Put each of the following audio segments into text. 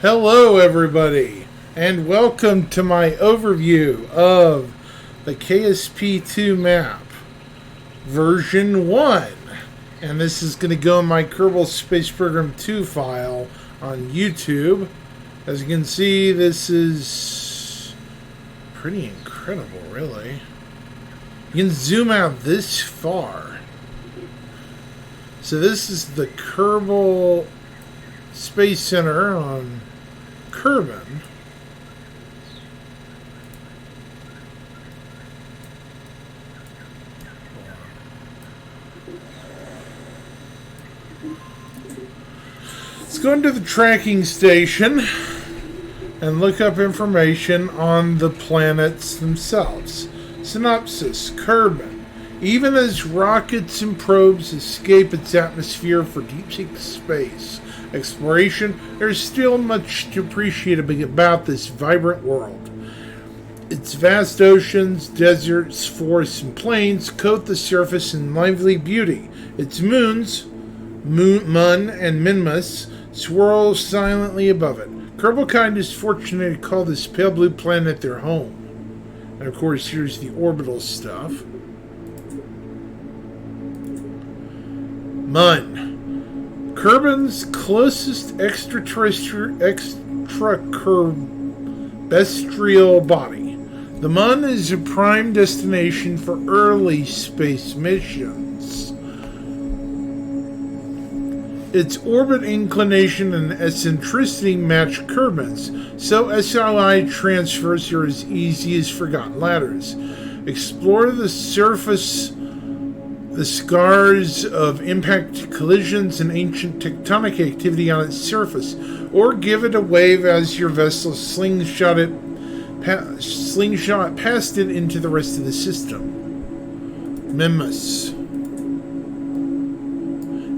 Hello, everybody, and welcome to my overview of the KSP2 map, version 1. And this is going to go in my Kerbal Space Program 2 file on YouTube. As you can see, this is pretty incredible, really. You can zoom out this far. So this is the Kerbal Space Center on Kerbin. Let's go into the tracking station and look up information on the planets themselves. Synopsis: Kerbin. Even as rockets and probes escape its atmosphere for deep-sea space exploration, there's still much to appreciate about this vibrant world. Its vast oceans, deserts, forests, and plains coat the surface in lively beauty. Its moons, Mun and Minmus, swirl silently above it. Kerbalkind is fortunate to call this pale blue planet their home. And of course, here's the orbital stuff. Mun. Kerbin's closest extraterrestrial body. The Mun is a prime destination for early space missions. Its orbit inclination and eccentricity match Kerbin's, so SLI transfers are as easy as forgotten ladders. Explore the surface, the scars of impact collisions and ancient tectonic activity on its surface, or give it a wave as your vessel slingshot past it into the rest of the system. Minmus.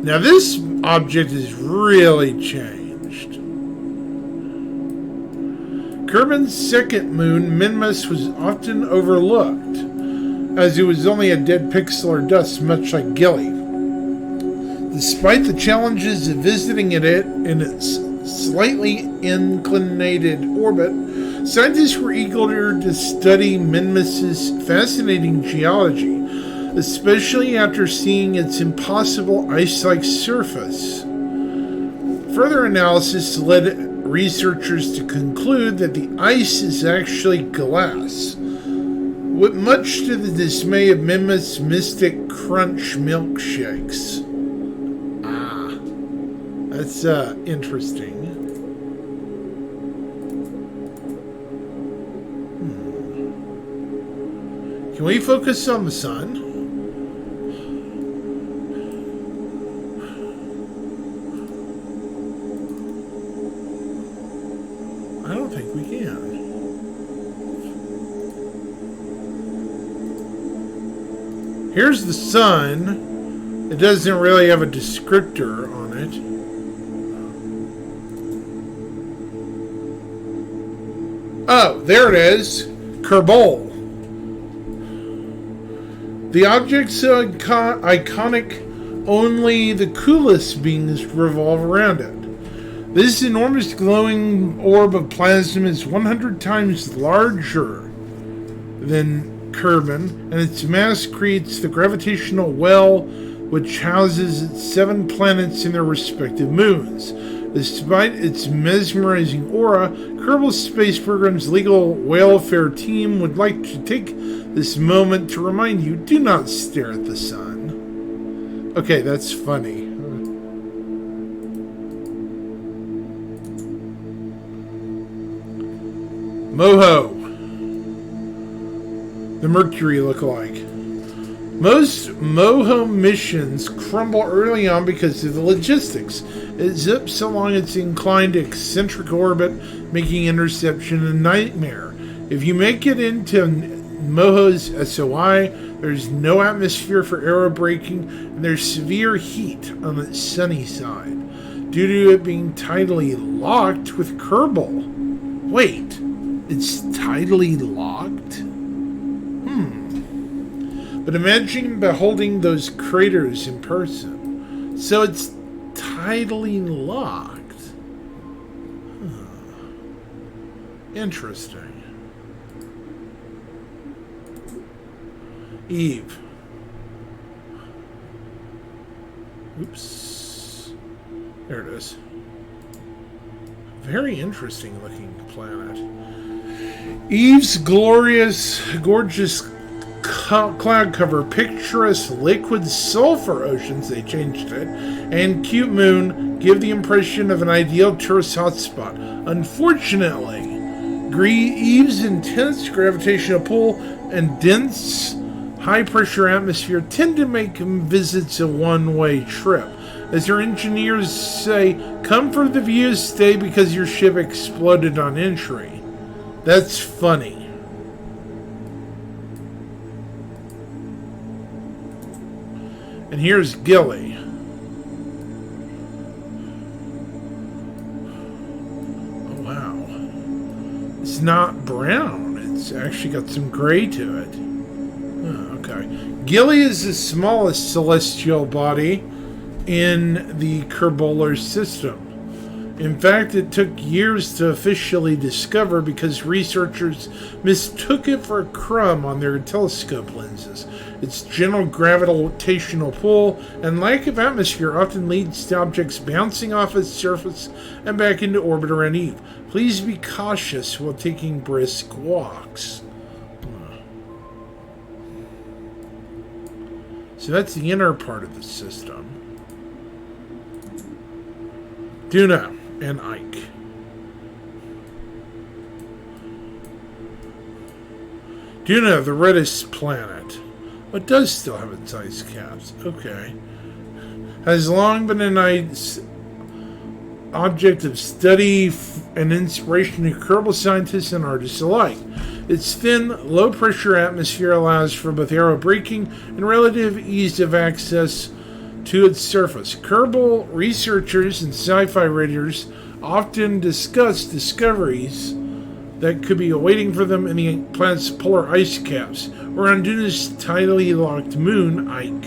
Now this object has really changed. Kerbin's second moon, Minmus, was often overlooked, as it was only a dead pixel or dust, much like Gilly. Despite the challenges of visiting it in its slightly inclinated orbit, scientists were eager to study Minmus's fascinating geology, especially after seeing its impossible ice-like surface. Further analysis led researchers to conclude that the ice is actually glass, with much to the dismay of Minmus' Mystic Crunch milkshakes. Ah, that's interesting. Can we focus on the sun? I don't think we can. Here's the sun. It doesn't really have a descriptor on it. Oh, there it is. Kerbal. The object's so iconic, only the coolest beings revolve around it. This enormous glowing orb of plasma is 100 times larger than Kerbin, and its mass creates the gravitational well which houses its 7 planets and their respective moons. Despite its mesmerizing aura, Kerbal Space Program's legal welfare team would like to take this moment to remind you, do not stare at the sun. Okay, that's funny. Moho. The Mercury lookalike. Most Moho missions crumble early on because of the logistics. It zips along its inclined eccentric orbit, making interception a nightmare. If you make it into Moho's SOI, there's no atmosphere for aerobraking, and there's severe heat on its sunny side, due to it being tidally locked with Kerbal. Wait, it's tidally locked? But imagine beholding those craters in person. So it's tidally locked. Huh. Interesting. Eve. Oops. There it is. Very interesting looking planet. Eve's gorgeous cloud cover, picturesque liquid sulfur oceans, they changed it, and cute moon give the impression of an ideal tourist hotspot. Unfortunately, Eve's intense gravitational pull and dense high-pressure atmosphere tend to make visits a one-way trip. As your engineers say, come for the views, stay because your ship exploded on entry. That's funny. And here's Gilly. Oh, wow. It's not brown. It's actually got some gray to it. Oh, okay. Gilly is the smallest celestial body in the Kerbolar system. In fact, it took years to officially discover because researchers mistook it for a crumb on their telescope lenses. Its gentle gravitational pull and lack of atmosphere often leads to objects bouncing off its surface and back into orbit around Eve. Please be cautious while taking brisk walks. So that's the inner part of the system. Duna and Ike. Duna, the reddest planet. It does still have its ice caps. Okay. Has long been an object of study and inspiration to Kerbal scientists and artists alike. Its thin, low-pressure atmosphere allows for both aero braking and relative ease of access to its surface. Kerbal researchers and sci-fi readers often discuss discoveries that could be awaiting for them in the planet's polar ice caps, or on Duna's tidally locked moon, Ike.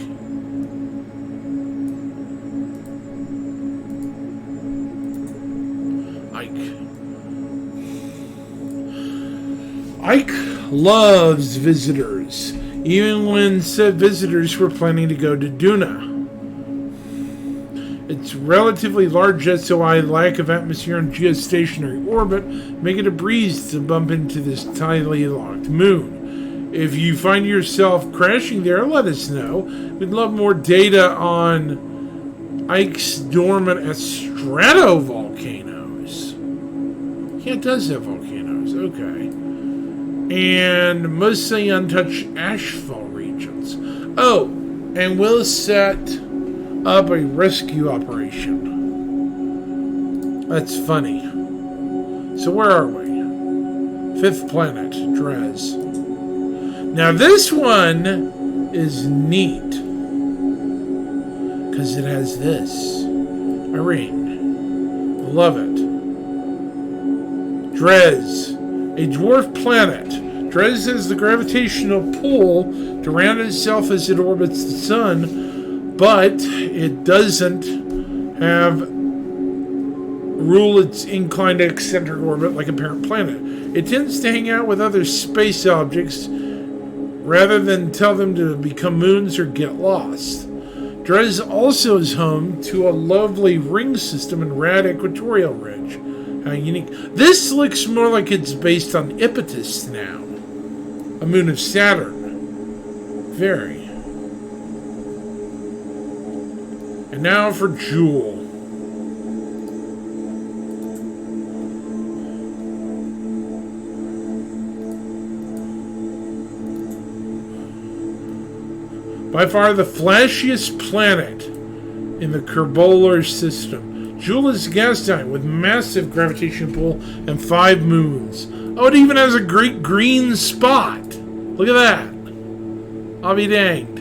Ike loves visitors, even when said visitors were planning to go to Duna. Its relatively large SOI, lack of atmosphere, and geostationary orbit make it a breeze to bump into this tidally locked moon. If you find yourself crashing there, let us know. We'd love more data on Ike's dormant stratovolcanoes. Yeah, it does have volcanoes. Okay. And mostly untouched ashfall regions. Oh, and we'll set up a rescue operation. That's funny. So where are we? 5th planet, Drez. Now this one is neat because it has this. A ring. Love it. Drez, a dwarf planet. Drez has the gravitational pull to round itself as it orbits the sun, but it doesn't rule its inclined eccentric orbit like a parent planet. It tends to hang out with other space objects rather than tell them to become moons or get lost. Drez also is home to a lovely ring system and rad equatorial ridge. How unique. This looks more like it's based on Ipetus now, a moon of Saturn. Very. And now for Jewel. By far the flashiest planet in the Kerbolar system. Jewel is gas giant with massive gravitational pull and 5 moons. Oh, it even has a great green spot. Look at that. I'll be danged.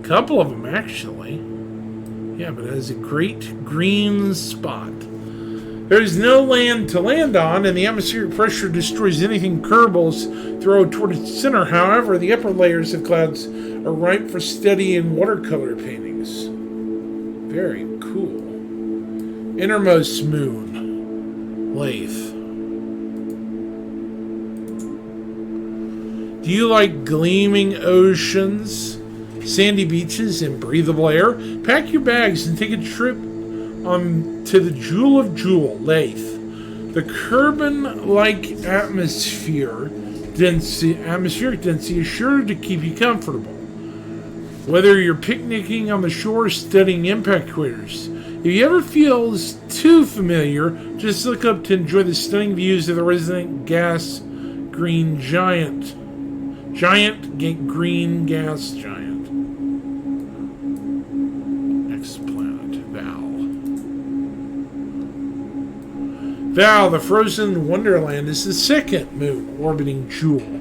Couple of them, actually. Yeah, but it has a great green spot. There is no land to land on, and the atmospheric pressure destroys anything Kerbals throw toward its center. However, the upper layers of clouds are ripe for studying watercolor paintings. Very cool. Innermost moon. Lathe. Do you like gleaming oceans, sandy beaches, and breathable air? Pack your bags and take a trip to the Jewel of Jewel, Lathe. The Kerbin-like atmospheric density is sure to keep you comfortable. Whether you're picnicking on the shore or studying impact craters, if you ever feel too familiar, just look up to enjoy the stunning views of the resident gas green giant. Green gas giant. Next planet, Val. Val, the frozen wonderland, is the second moon orbiting Jewel.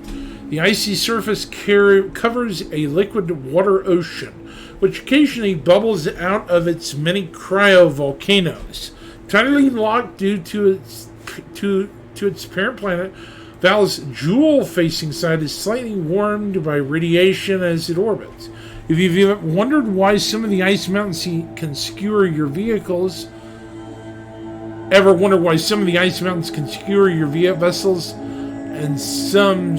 The icy surface covers a liquid water ocean, which occasionally bubbles out of its many cryovolcanoes. Tightly locked due to its parent planet, Val's Jewel-facing side is slightly warmed by radiation as it orbits. If you've wondered why some of the ice mountains can skewer your vehicles, vessels, and some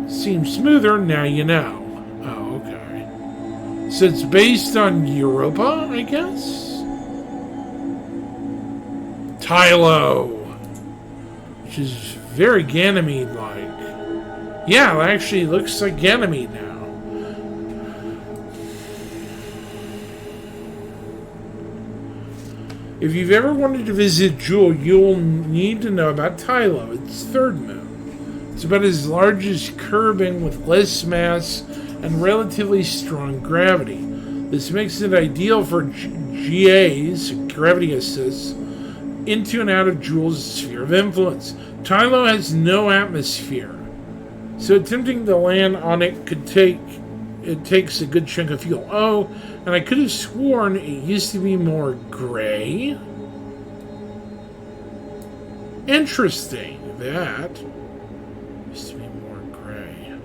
seem smoother, now you know. Oh, okay. So it's based on Europa, I guess? Tylo, which is very Ganymede-like. Yeah, it actually looks like Ganymede now. If you've ever wanted to visit Jewel, you'll need to know about Tylo, its third moon. It's about as large as Kerbin with less mass and relatively strong gravity. This makes it ideal for GAs, gravity assists, into and out of Jewel's sphere of influence. Tylo has no atmosphere, so attempting to land on it takes a good chunk of fuel. Oh, and I could have sworn it used to be more gray. Interesting, that used to be more gray.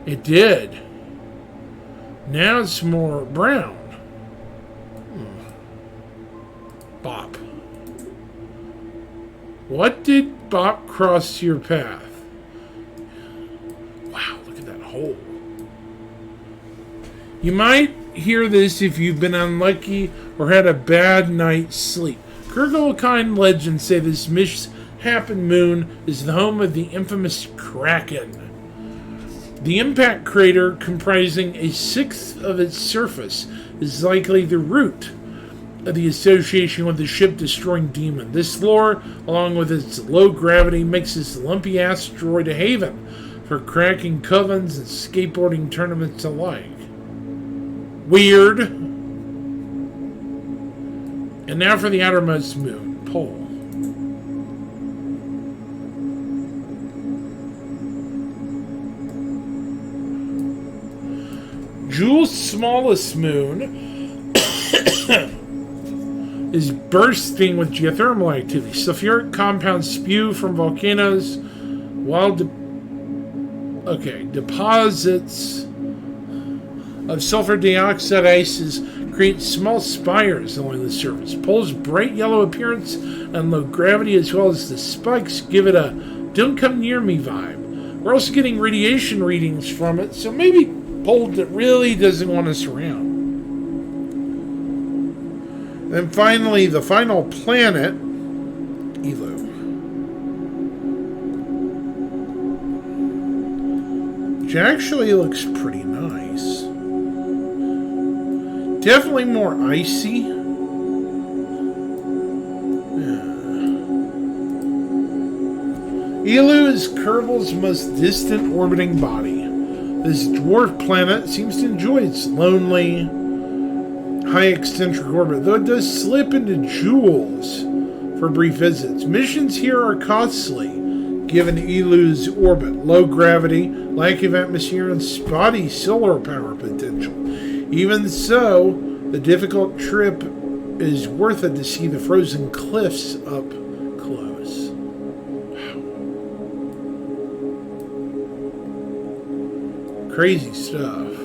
It did. Now it's more brown. Bop. What did Bop cross your path? Wow, look at that hole. You might hear this if you've been unlucky or had a bad night's sleep. Kurgulkind legends say this misshapen moon is the home of the infamous Kraken. The impact crater, comprising a sixth of its surface, is likely the root of the association with the ship-destroying demon. This lore, along with its low gravity, makes this lumpy asteroid a haven for cracking covens and skateboarding tournaments alike. Weird. And now for the outermost moon, Pole. Jewel's smallest moon is bursting with geothermal activity. Sulfuric compounds spew from volcanoes, while deposits of sulfur dioxide ices create small spires along the surface. Pole's bright yellow appearance and low gravity, as well as the spikes, give it a "don't come near me" vibe. We're also getting radiation readings from it, so maybe Pole really doesn't want us around. And finally, the final planet, Elu. Which actually looks pretty nice. Definitely more icy. Yeah. Elu is Kerbin's most distant orbiting body. This dwarf planet seems to enjoy its lonely, high eccentric orbit, though it does slip into Jewels for brief visits. Missions here are costly, given Elu's orbit, low gravity, lack of atmosphere, and spotty solar power potential. Even so, the difficult trip is worth it to see the frozen cliffs up close. Wow. Crazy stuff.